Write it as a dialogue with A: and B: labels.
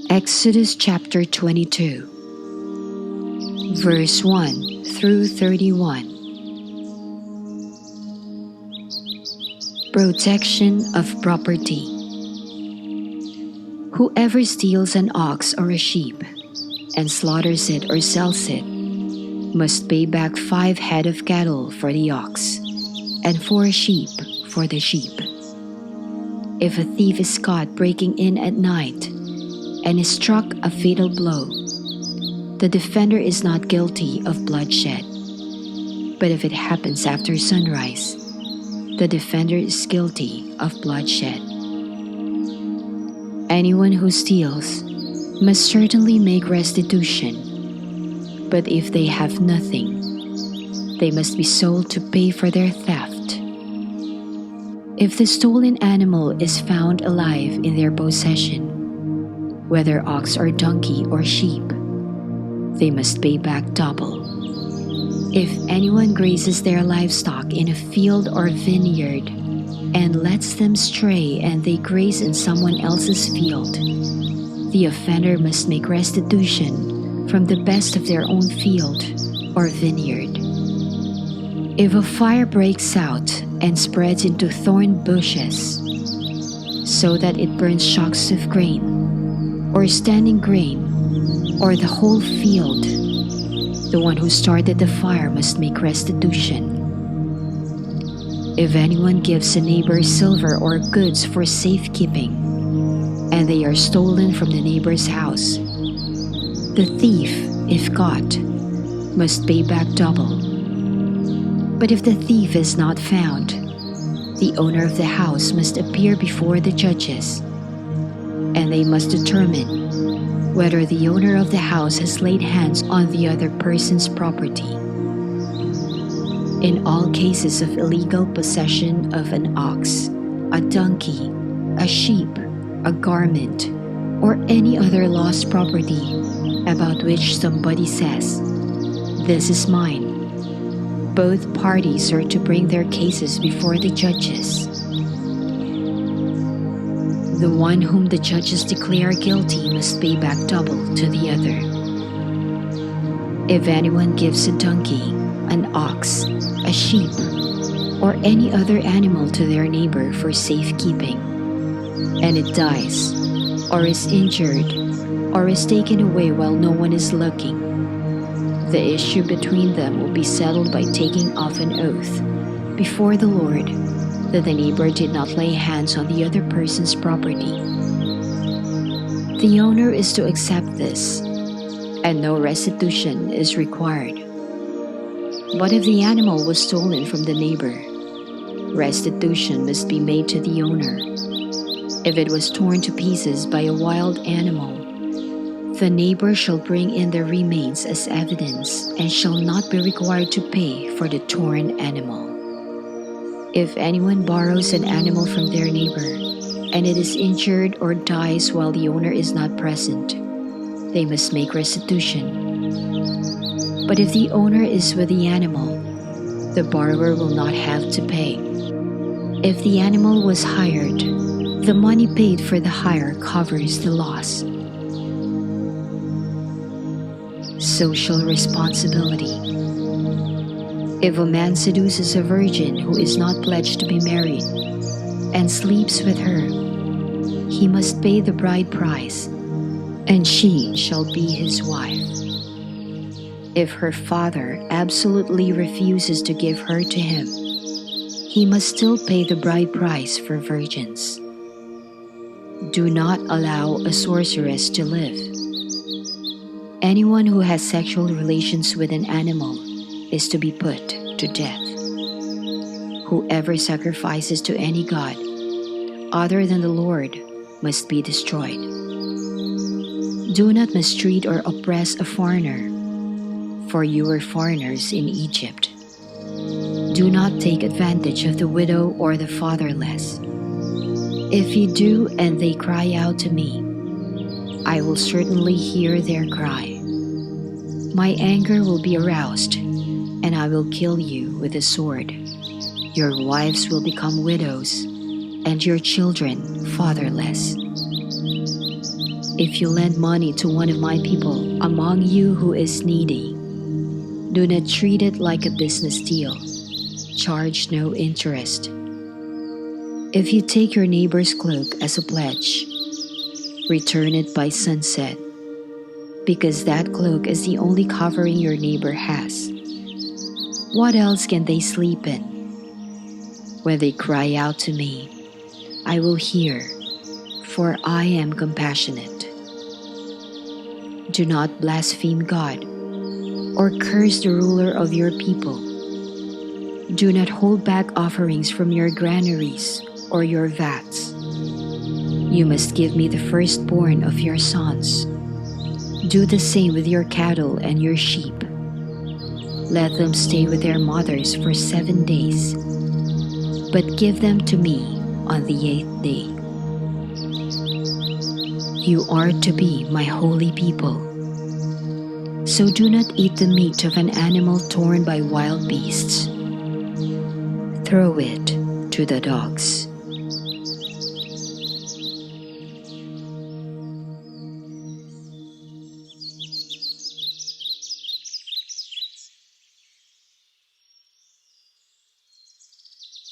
A: Exodus chapter 22, verse 1 through 31. Protection of property. Whoever steals an ox or a sheep and slaughters it or sells it must pay back 5 head of cattle for the ox and 4 sheep for the sheep. If a thief is caught breaking in at night and is struck a fatal blow, the defender is not guilty of bloodshed. But if it happens after sunrise, the defender is guilty of bloodshed. Anyone who steals must certainly make restitution, but if they have nothing, they must be sold to pay for their theft. If the stolen animal is found alive in their possession, whether ox or donkey or sheep, they must pay back double. If anyone grazes their livestock in a field or vineyard and lets them stray and they graze in someone else's field, the offender must make restitution from the best of their own field or vineyard. If a fire breaks out and spreads into thorn bushes so that it burns shocks of grain or standing grain or the whole field, the one who started the fire must make restitution. If anyone gives a neighbor silver or goods for safekeeping, and they are stolen from the neighbor's house, the thief, if caught, must pay back double. But if the thief is not found, the owner of the house must appear before the judges, and they must determine whether the owner of the house has laid hands on the other person's property. In all cases of illegal possession of an ox, a donkey, a sheep, a garment, or any other lost property about which somebody says, "This is mine," both parties are to bring their cases before the judges. The one whom the judges declare guilty must pay back double to the other. If anyone gives a donkey, an ox, a sheep, or any other animal to their neighbor for safekeeping, and it dies, or is injured, or is taken away while no one is looking, the issue between them will be settled by taking off an oath before the Lord that the neighbor did not lay hands on the other person's property. The owner is to accept this, and no restitution is required. But if the animal was stolen from the neighbor, restitution must be made to the owner. If it was torn to pieces by a wild animal, the neighbor shall bring in the remains as evidence and shall not be required to pay for the torn animal. If anyone borrows an animal from their neighbor, and it is injured or dies while the owner is not present, they must make restitution. But if the owner is with the animal, the borrower will not have to pay. If the animal was hired, the money paid for the hire covers the loss. Social responsibility. If a man seduces a virgin who is not pledged to be married and sleeps with her, he must pay the bride price, and she shall be his wife. If her father absolutely refuses to give her to him, he must still pay the bride price for virgins. Do not allow a sorceress to live. Anyone who has sexual relations with an animal is to be put to death. Whoever sacrifices to any god other than the Lord must be destroyed. Do not mistreat or oppress a foreigner, for you were foreigners in Egypt. Do not take advantage of the widow or the fatherless. If you do and they cry out to me, I will certainly hear their cry. My anger will be aroused, and I will kill you with a sword. Your wives will become widows, and your children fatherless. If you lend money to one of my people among you who is needy, do not treat it like a business deal. Charge no interest. If you take your neighbor's cloak as a pledge, return it by sunset, because that cloak is the only covering your neighbor has. What else can they sleep in? When they cry out to me, I will hear, for I am compassionate. Do not blaspheme God or curse the ruler of your people. Do not hold back offerings from your granaries or your vats. You must give me the firstborn of your sons. Do the same with your cattle and your sheep. Let them stay with their mothers for 7 days, but give them to me on the 8th day. You are to be my holy people. So do not eat the meat of an animal torn by wild beasts. Throw it to the dogs.